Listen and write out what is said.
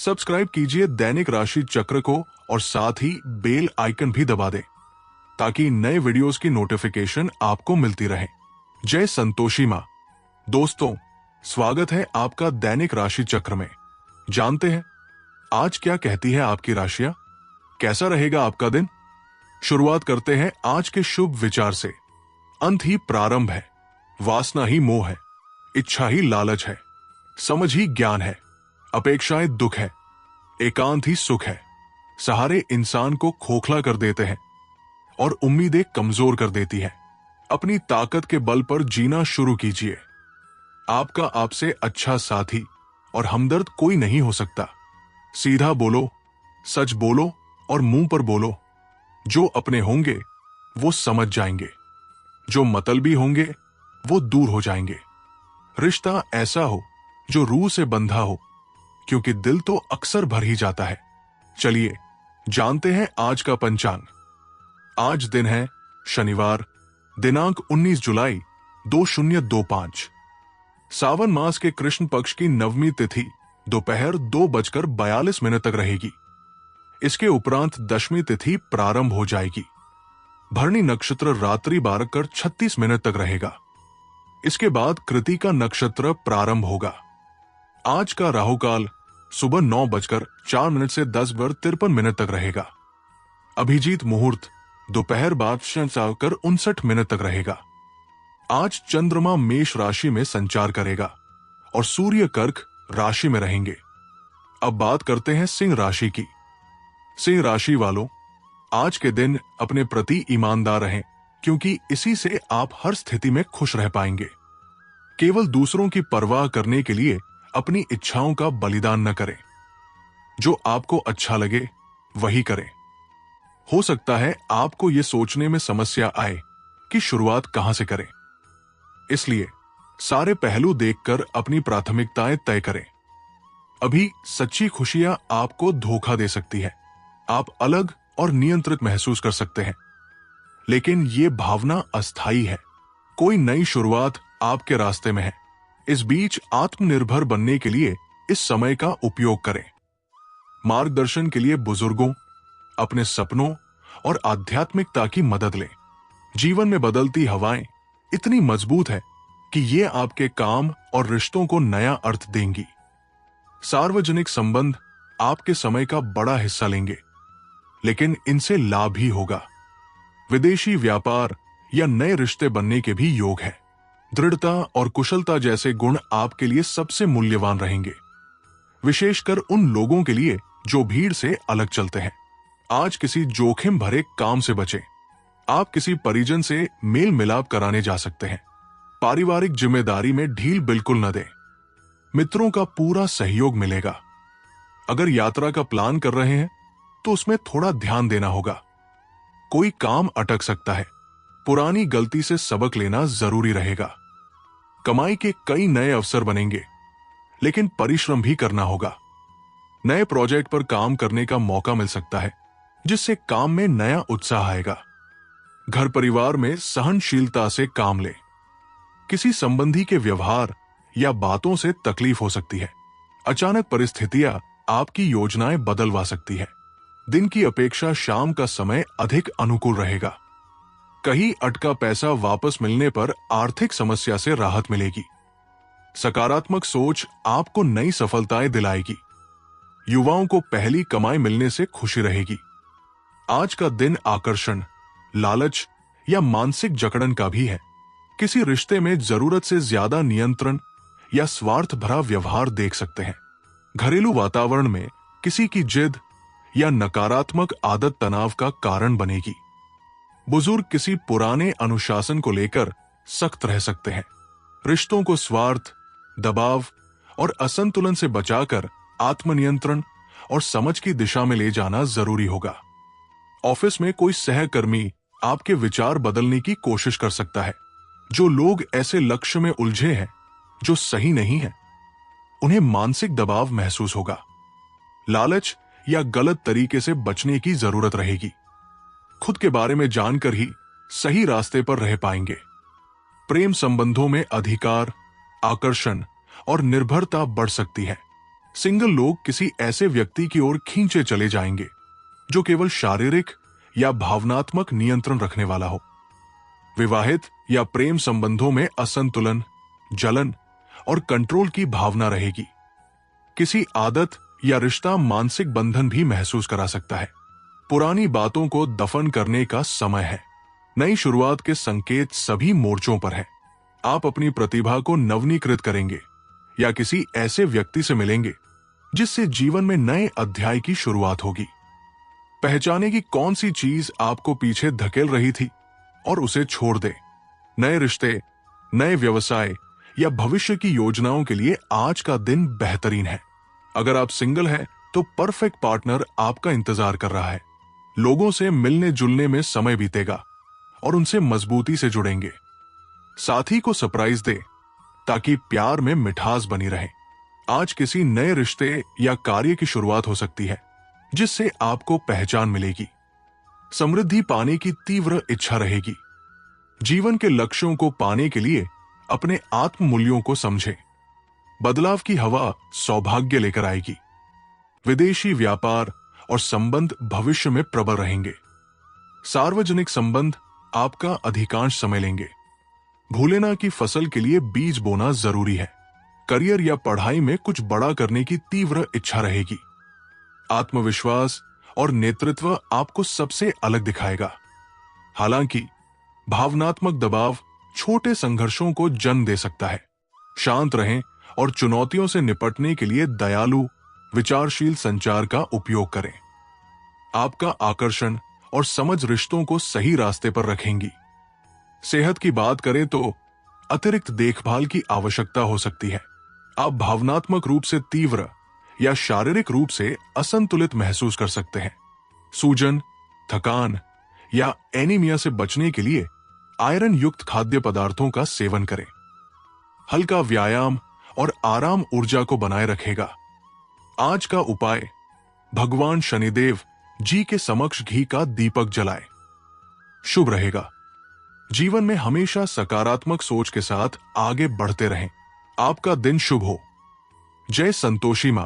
Subscribe कीजिए दैनिक राशि चक्र को और साथ ही बेल आइकन भी दबा दें ताकि नए वीडियोस की नोटिफिकेशन आपको मिलती रहे। जय संतोषी मां। दोस्तों, स्वागत है आपका दैनिक राशि चक्र में। जानते हैं आज क्या कहती है आपकी राशियां, कैसा रहेगा आपका दिन। शुरुआत करते हैं आज के शुभ विचार से। अंत ही प्रारंभ है, वासना ही मोह है, इच्छा ही लालच है, समझ ही ज्ञान है, अपेक्षाएं दुख है, एकांत ही सुख है। सहारे इंसान को खोखला कर देते हैं और उम्मीदें कमजोर कर देती हैं। अपनी ताकत के बल पर जीना शुरू कीजिए। आपका आपसे अच्छा साथी और हमदर्द कोई नहीं हो सकता। सीधा बोलो, सच बोलो और मुंह पर बोलो। जो अपने होंगे वो समझ जाएंगे, जो मतलबी होंगे वो दूर हो जाएंगे। रिश्ता ऐसा हो जो रूह से बंधा हो, क्योंकि दिल तो अक्सर भर ही जाता है। चलिए जानते हैं आज का पंचांग। आज दिन है शनिवार, दिनांक 19 जुलाई 2025। सावन मास के कृष्ण पक्ष की नवमी तिथि दोपहर 2:42 तक रहेगी। इसके उपरांत दशमी तिथि प्रारंभ हो जाएगी। भरणी नक्षत्र रात्रि 12:36 तक रहेगा। इसके बाद कृतिका नक्षत्र प्रारंभ होगा। आज का राहुकाल सुबह 9:04 से 10:53 तक रहेगा। अभिजीत मुहूर्त दोपहर 12:59 तक रहेगा। आज चंद्रमा मेष राशि में संचार करेगा और सूर्य कर्क राशि में रहेंगे। अब बात करते हैं सिंह राशि की। सिंह राशि वालों, आज के दिन अपने प्रति ईमानदार रहें, क्योंकि इसी से आप हर स्थिति में खुश रह पाएंगे। केवल दूसरों की परवाह करने के लिए अपनी इच्छाओं का बलिदान न करें। जो आपको अच्छा लगे वही करें। हो सकता है आपको यह सोचने में समस्या आए कि शुरुआत कहां से करें, इसलिए सारे पहलू देखकर अपनी प्राथमिकताएं तय करें। अभी सच्ची खुशियां आपको धोखा दे सकती है। आप अलग और नियंत्रित महसूस कर सकते हैं, लेकिन ये भावना अस्थायी है। कोई नई शुरुआत आपके रास्ते में है। इस बीच आत्मनिर्भर बनने के लिए इस समय का उपयोग करें। मार्गदर्शन के लिए बुजुर्गों, अपने सपनों और आध्यात्मिकता की मदद लें। जीवन में बदलती हवाएं इतनी मजबूत है कि ये आपके काम और रिश्तों को नया अर्थ देंगी। सार्वजनिक संबंध आपके समय का बड़ा हिस्सा लेंगे, लेकिन इनसे लाभ ही होगा। विदेशी व्यापार या नए रिश्ते बनने के भी योग है। दृढ़ता और कुशलता जैसे गुण आपके लिए सबसे मूल्यवान रहेंगे, विशेषकर उन लोगों के लिए जो भीड़ से अलग चलते हैं। आज किसी जोखिम भरे काम से बचें। आप किसी परिजन से मेल मिलाप कराने जा सकते हैं। पारिवारिक जिम्मेदारी में ढील बिल्कुल न दें। मित्रों का पूरा सहयोग मिलेगा। अगर यात्रा का प्लान कर रहे हैं तो उसमें थोड़ा ध्यान देना होगा। कोई काम अटक सकता है। पुरानी गलती से सबक लेना जरूरी रहेगा। कमाई के कई नए अवसर बनेंगे, लेकिन परिश्रम भी करना होगा। नए प्रोजेक्ट पर काम करने का मौका मिल सकता है, जिससे काम में नया उत्साह आएगा। घर परिवार में सहनशीलता से काम लें। किसी संबंधी के व्यवहार या बातों से तकलीफ हो सकती है। अचानक परिस्थितियां आपकी योजनाएं बदलवा सकती है। दिन की अपेक्षा शाम का समय अधिक अनुकूल रहेगा। कहीं अटका पैसा वापस मिलने पर आर्थिक समस्या से राहत मिलेगी। सकारात्मक सोच आपको नई सफलताएं दिलाएगी। युवाओं को पहली कमाई मिलने से खुशी रहेगी। आज का दिन आकर्षण, लालच या मानसिक जकड़न का भी है। किसी रिश्ते में जरूरत से ज्यादा नियंत्रण या स्वार्थ भरा व्यवहार देख सकते हैं। घरेलू वातावरण में किसी की जिद या नकारात्मक आदत तनाव का कारण बनेगी। बुजुर्ग किसी पुराने अनुशासन को लेकर सख्त रह सकते हैं। रिश्तों को स्वार्थ, दबाव और असंतुलन से बचाकर आत्मनियंत्रण और समझ की दिशा में ले जाना जरूरी होगा। ऑफिस में कोई सहकर्मी आपके विचार बदलने की कोशिश कर सकता है। जो लोग ऐसे लक्ष्य में उलझे हैं जो सही नहीं है, उन्हें मानसिक दबाव महसूस होगा। लालच या गलत तरीके से बचने की जरूरत रहेगी। खुद के बारे में जानकर ही सही रास्ते पर रह पाएंगे। प्रेम संबंधों में अधिकार, आकर्षण और निर्भरता बढ़ सकती है। सिंगल लोग किसी ऐसे व्यक्ति की ओर खींचे चले जाएंगे जो केवल शारीरिक या भावनात्मक नियंत्रण रखने वाला हो। विवाहित या प्रेम संबंधों में असंतुलन, जलन और कंट्रोल की भावना रहेगी। किसी आदत या रिश्ता मानसिक बंधन भी महसूस करा सकता है। पुरानी बातों को दफन करने का समय है। नई शुरुआत के संकेत सभी मोर्चों पर है। आप अपनी प्रतिभा को नवीनीकृत करेंगे या किसी ऐसे व्यक्ति से मिलेंगे जिससे जीवन में नए अध्याय की शुरुआत होगी। पहचाने की कौन सी चीज आपको पीछे धकेल रही थी और उसे छोड़ दे। नए रिश्ते, नए व्यवसाय या भविष्य की योजनाओं के लिए आज का दिन बेहतरीन है। अगर आप सिंगल हैं तो परफेक्ट पार्टनर आपका इंतजार कर रहा है। लोगों से मिलने जुलने में समय बीतेगा और उनसे मजबूती से जुड़ेंगे। साथी को सरप्राइज दे ताकि प्यार में मिठास बनी रहे। आज किसी नए रिश्ते या कार्य की शुरुआत हो सकती है जिससे आपको पहचान मिलेगी। समृद्धि पाने की तीव्र इच्छा रहेगी। जीवन के लक्ष्यों को पाने के लिए अपने आत्म मूल्यों को समझें। बदलाव की हवा सौभाग्य लेकर आएगी। विदेशी व्यापार और संबंध भविष्य में प्रबल रहेंगे। सार्वजनिक संबंध आपका अधिकांश समय लेंगे। भूले ना कि फसल के लिए बीज बोना जरूरी है। करियर या पढ़ाई में कुछ बड़ा करने की तीव्र इच्छा रहेगी। आत्मविश्वास और नेतृत्व आपको सबसे अलग दिखाएगा। हालांकि भावनात्मक दबाव छोटे संघर्षों को जन्म दे सकता है। शांत रहें और चुनौतियों से निपटने के लिए दयालु, विचारशील संचार का उपयोग करें। आपका आकर्षण और समझ रिश्तों को सही रास्ते पर रखेंगी। सेहत की बात करें तो अतिरिक्त देखभाल की आवश्यकता हो सकती है। आप भावनात्मक रूप से तीव्र या शारीरिक रूप से असंतुलित महसूस कर सकते हैं। सूजन, थकान या एनीमिया से बचने के लिए आयरन युक्त खाद्य पदार्थों का सेवन करें। हल्का व्यायाम और आराम ऊर्जा को बनाए रखेगा। आज का उपाय, भगवान शनिदेव जी के समक्ष घी का दीपक जलाएं। शुभ रहेगा। जीवन में हमेशा सकारात्मक सोच के साथ आगे बढ़ते रहें। आपका दिन शुभ हो। जय संतोषी मां।